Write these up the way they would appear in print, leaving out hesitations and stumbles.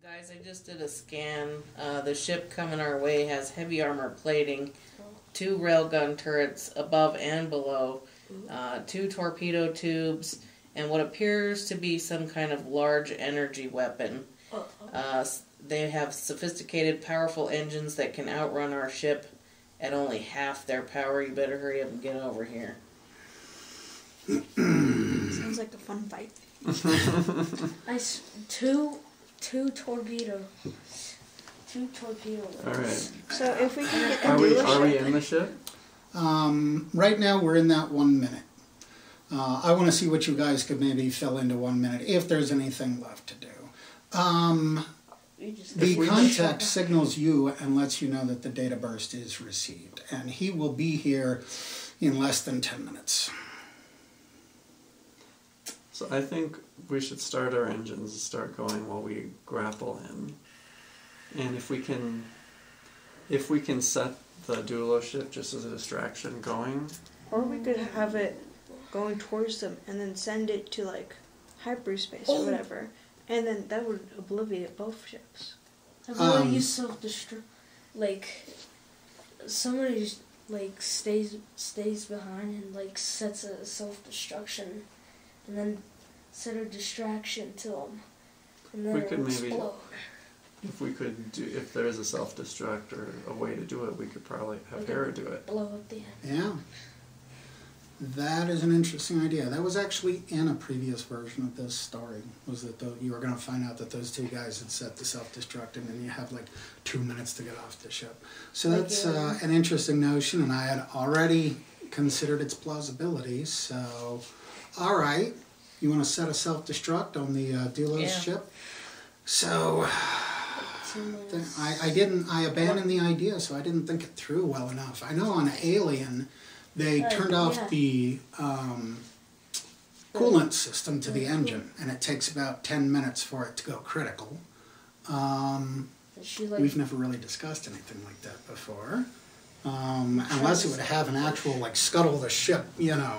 Guys, I just did a scan. The ship coming our way has heavy armor plating, 2 railgun turrets above and below, 2 torpedo tubes, and what appears to be some kind of large energy weapon. They have sophisticated, powerful engines that can outrun our ship at only half their power. You better hurry up and get over here. Sounds like a fun fight. Two torpedoes. All right. So if we can get the Are we in the ship? Right now we're in that 1 minute. I want to see what you guys could maybe fill into 1 minute, if there's anything left to do. The contact signals you and lets you know that the data burst is received, and he will be here in less than 10 minutes. So I think we should start our engines and start going while we grapple in. And if we can set the Doulos ship just as a distraction going. Or we could have it going towards them and then send it to like hyperspace or whatever. And then that would obliviate both ships. How about you self-destruct? Like, somebody like stays behind and like sets a self-destruction, and then set a distraction to them, and then We could maybe, explode. if there is a self-destruct or a way to do it, we could probably have Hera do it. Blow up the end. Yeah. That is an interesting idea. That was actually in a previous version of this story, was that you were going to find out that those 2 guys had set the self-destruct, and then you have like 2 minutes to get off the ship. So that's an interesting notion, and I had already considered its plausibility. So, all right, you want to set a self-destruct on the Doulos ship? So, I abandoned the idea, so I didn't think it through well enough. I know on Alien, they turned off the coolant system to the engine, and it takes about 10 minutes for it to go critical. We've never really discussed anything like that before. Unless it would have an actual, like, scuttle the ship,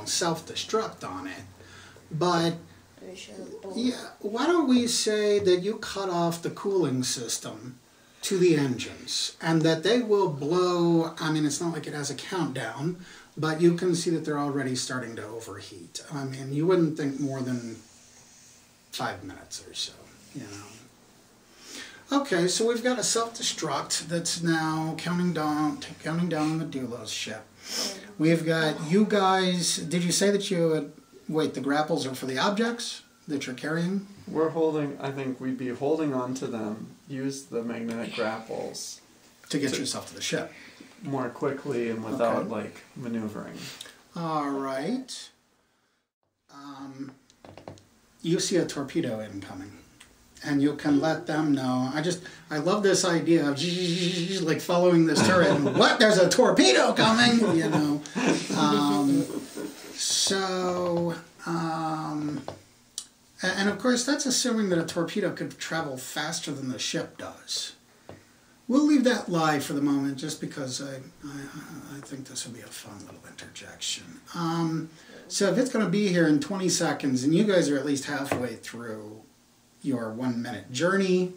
self-destruct on it. But, yeah, why don't we say that you cut off the cooling system to the engines, and that they will blow, I mean, it's not like it has a countdown, but you can see that they're already starting to overheat. I mean, you wouldn't think more than 5 minutes or so, Okay, so we've got a self-destruct that's now counting down on the Doulos ship. We've got you guys, did you say that you would, wait, the grapples are for the objects that you're carrying? I think we'd be holding on to them, use the magnetic grapples. To get yourself to the ship. More quickly and without, maneuvering. All right. You see a torpedo incoming, and you can let them know. I love this idea of like following this turret, and what? There's a torpedo coming, and of course, that's assuming that a torpedo could travel faster than the ship does. We'll leave that live for the moment, just because I think this will be a fun little interjection. So if it's going to be here in 20 seconds, and you guys are at least halfway through your 1 minute journey,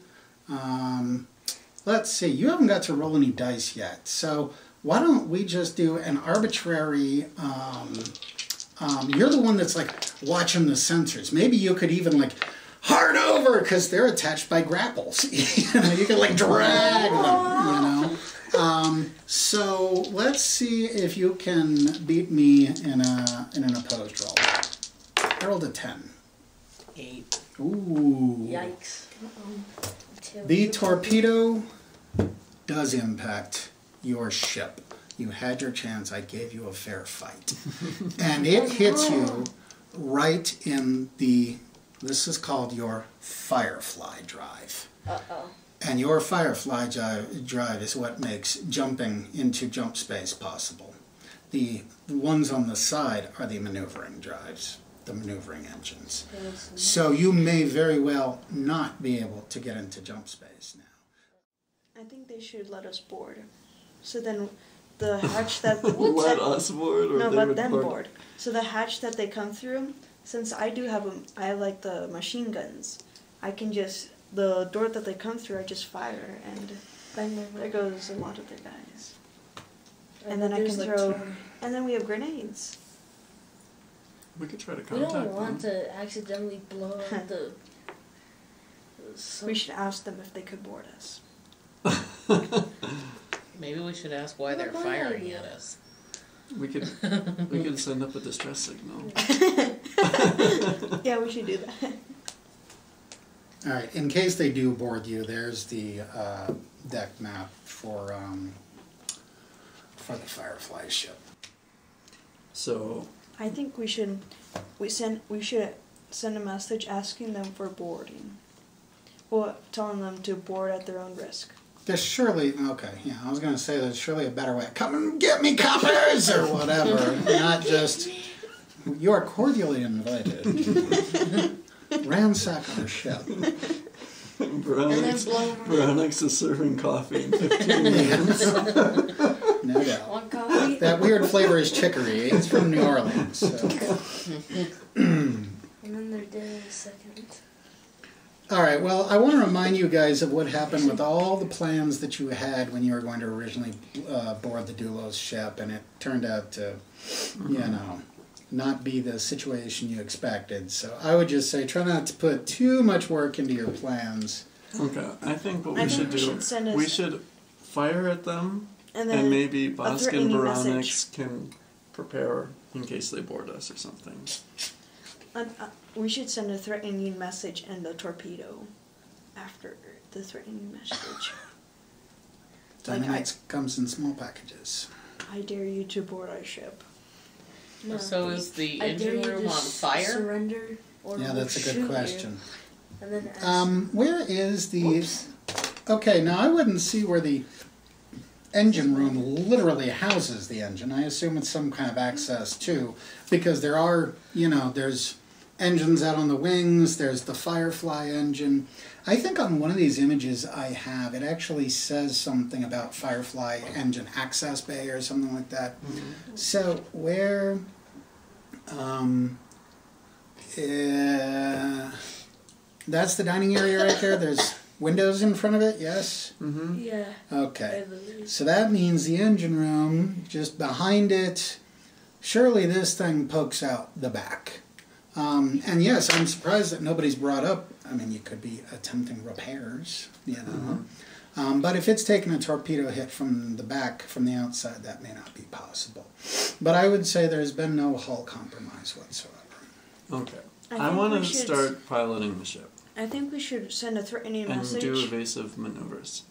let's see, you haven't got to roll any dice yet, so why don't we just do an arbitrary, you're the one that's like watching the sensors. Maybe you could even like hard over, because they're attached by grapples. You can like drag them, So let's see if you can beat me in an opposed roll. I rolled a 10. 8. Ooh. Yikes. The torpedo does impact your ship. You had your chance. I gave you a fair fight. And it hits you right in the... This is called your Firefly drive. And your Firefly drive is what makes jumping into jump space possible. The ones on the side are the maneuvering drives, the maneuvering engines. So you may very well not be able to get into jump space now. I think they should let us board. So then the hatch that... Let us board? Or no, they let would them board. So the hatch that they come through, since I like the machine guns, I can just the door that they come through, I just fire, and Bang, bang, there bang. goes a lot of their guys. I And then I think can there's, like, throw, 20. and then we have grenades. We could try to We contact don't want them. to accidentally blow up the. We should ask them if they could board us. Maybe we should ask why they're Good firing idea. at us. We could send up a distress signal. Yeah, we should do that. All right. In case they do board you, there's the deck map for the Firefly ship. So I think we should send a message asking them for boarding, or telling them to board at their own risk. There's surely I was gonna say there's surely a better way. Come and get me, coppers, or whatever. Not just you are cordially invited. Ransack our ship. Veronic's is serving coffee in 15 minutes. No doubt. Want coffee? That weird flavor is chicory. It's from New Orleans. So. And then they're dead in a second. All right, well, I want to remind you guys of what happened with all the plans that you had when you were going to originally board the Doulos ship, and it turned out to, not be the situation you expected. So I would just say try not to put too much work into your plans. Okay, I think what I we think should we do, should send we should fire at them, And and then maybe Bosk and threatening Veronix message. can prepare in case they board us or something. We should send a threatening message and a torpedo after the threatening message. Dynamite comes in small packages. I dare you to board our ship. No. So is the I dare engine you room to on fire? Surrender, or Yeah, that's a shoot good you, question. and then ask, Where is the... Okay, now I wouldn't see where the engine room literally houses the engine. I assume it's some kind of access too, because there are, there's engines out on the wings, there's the Firefly engine. I think on one of these images I have, it actually says something about Firefly engine access bay or something like that. Mm-hmm. So where... that's the dining area right there. There's windows in front of it, yes? Mm-hmm. yeah, Okay. I believe. So that means the engine room, just behind it, surely this thing pokes out the back. And yes, I'm surprised that nobody's brought up, you could be attempting repairs, but if it's taking a torpedo hit from the back, from the outside, that may not be possible. But I would say there's been no hull compromise whatsoever. Okay. I think want we to should start piloting the ship I think we should send a threatening and message. do evasive maneuvers.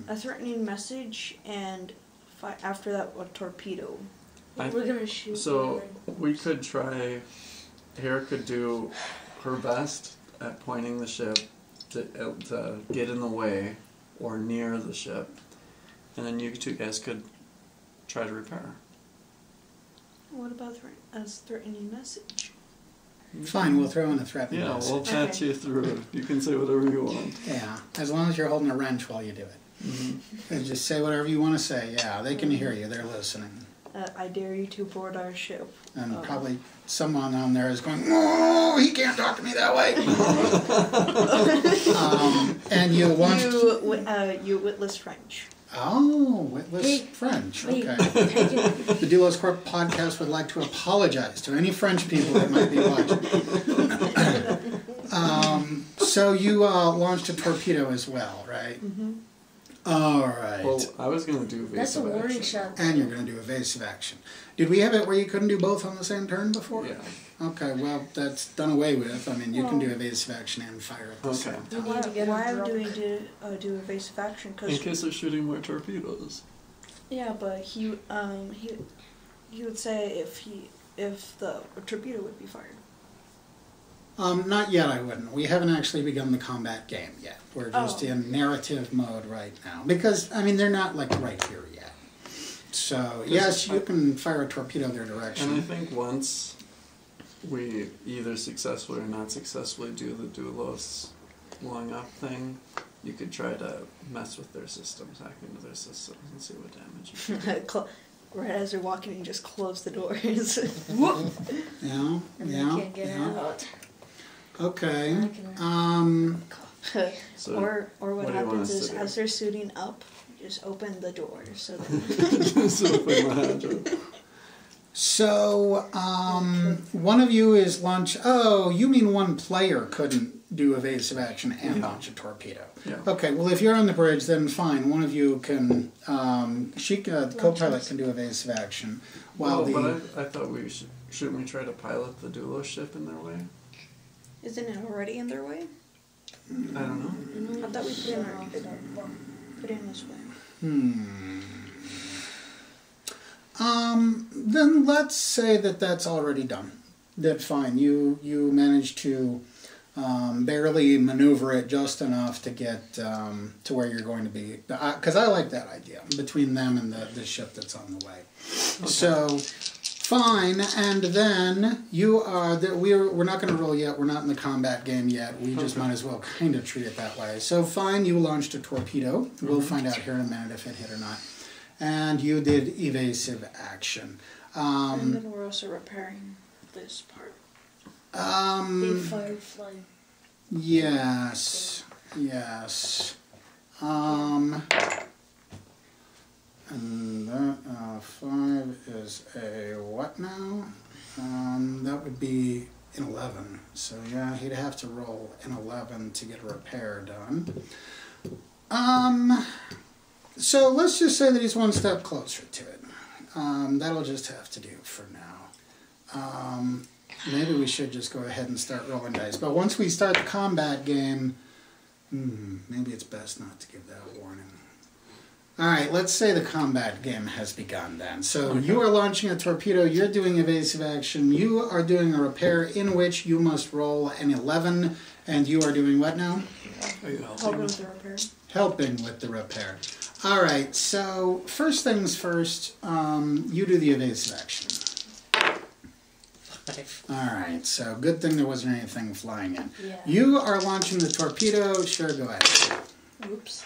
A threatening message, and after that, a torpedo. We're gonna shoot. So and we could try. Hera could do her best at pointing the ship to get in the way or near the ship, and then you two guys could try to repair. What about a threatening message? Fine, we'll throw in a threatening Yeah, message. we'll chat Okay. you through it. You can say whatever you want. Yeah, as long as you're holding a wrench while you do it. Mm-hmm. And just say whatever you want to say. Yeah, they can hear you. They're listening. I dare you to board our ship. And probably someone on there is going, "Oh, he can't talk to me that way." And you want You witless French. witless Hey, French. wait. Okay. The Doulos Corp podcast would like to apologize to any French people that might be watching. So you launched a torpedo as well, right? Mm-hmm. All right. Well, I was going to do evasive that's a warning action. shot. And you're going to do evasive action. Did we have it where you couldn't do both on the same turn before? Yeah. Okay, well, that's done away with. You can do evasive action and fire at the Okay. same We time. need to get Why him are we drunk. doing to do evasive action? In Cause case they're shooting more torpedoes. yeah, but he would say if the torpedo would be fired. Not yet, I wouldn't. We haven't actually begun the combat game yet. We're just in narrative mode right now. Because, they're not, right here yet. So, yes, you can fire a torpedo their direction. And I think once we either successfully or not successfully do the Doulos blowing up thing, you could try to mess with their systems, hack into their systems, and see what damage you can do. Right as they're walking in, just close the doors. Yeah, And they yeah, can't get yeah. out. Okay. I can- So, or what what do you want happens us is, to do? as they're suiting up, just open the door so that Just open my hatch. So, one of you is launch. Oh, you mean one player couldn't do evasive action and launch a torpedo? Yeah. Okay. Well, if you're on the bridge, then fine. One of you can. Co-pilot can do evasive action, while But I thought we shouldn't we try to pilot the Doulos ship in their way? isn't it already in their way? I don't know. I thought we put in this way. Then let's say that that's already done. That fine. You managed to barely maneuver it just enough to get to where you're going to be. Because I like that idea between them and the ship that's on the way. Okay. So fine. And then you are. We're not going to roll yet. We're not in the combat game yet. We just might as well kind of treat it that way. So fine. You launched a torpedo. We'll find out here in a minute if it hit or not. And you did evasive action. And then we're also repairing this part. The firefly. Yes. And that 5 is a what now? That would be an 11. So yeah, he'd have to roll an 11 to get a repair done. So let's just say that he's one step closer to it. That'll just have to do for now. Maybe we should just go ahead and start rolling dice. But once we start the combat game, maybe it's best not to give that warning. Alright, let's say the combat game has begun then. So you are launching a torpedo, you're doing evasive action, you are doing a repair in which you must roll an 11, and you are doing what now? Are you Helping with the repair. Helping with the repair. Alright, so first things first, you do the evasive action. 5. Alright, so good thing there wasn't anything flying in. Yeah. You are launching the torpedo, sure, go ahead. Oops.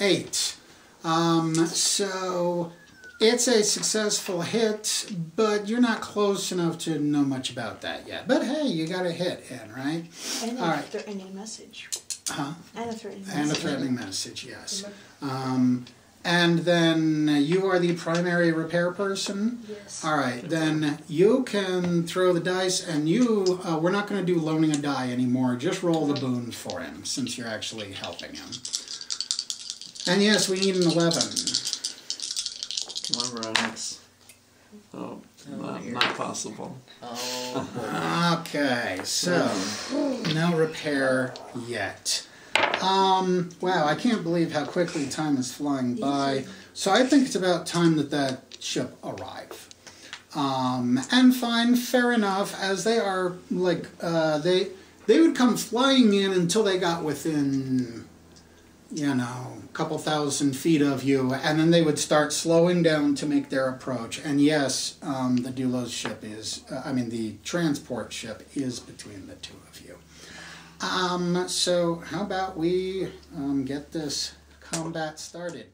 8. So it's a successful hit, but you're not close enough to know much about that yet. But hey, you got a hit in, right? And All a right. threatening message. Huh? And a threatening message. And a threatening message, yes. And then you are the primary repair person? Yes. All right, then you can throw the dice, and you, we're not going to do loaning a die anymore. Just roll the boon for him, since you're actually helping him. And yes, we need an 11. Remember, Alex. Not possible. Oh, boy. Okay, so no repair yet. Wow, I can't believe how quickly time is flying by. So I think it's about time that ship arrive. And fine, fair enough, as they are, like, they would come flying in until they got within, a couple thousand feet of you, and then they would start slowing down to make their approach. And yes, the Doulos ship is, the transport ship is between the two of you. So how about we get this combat started?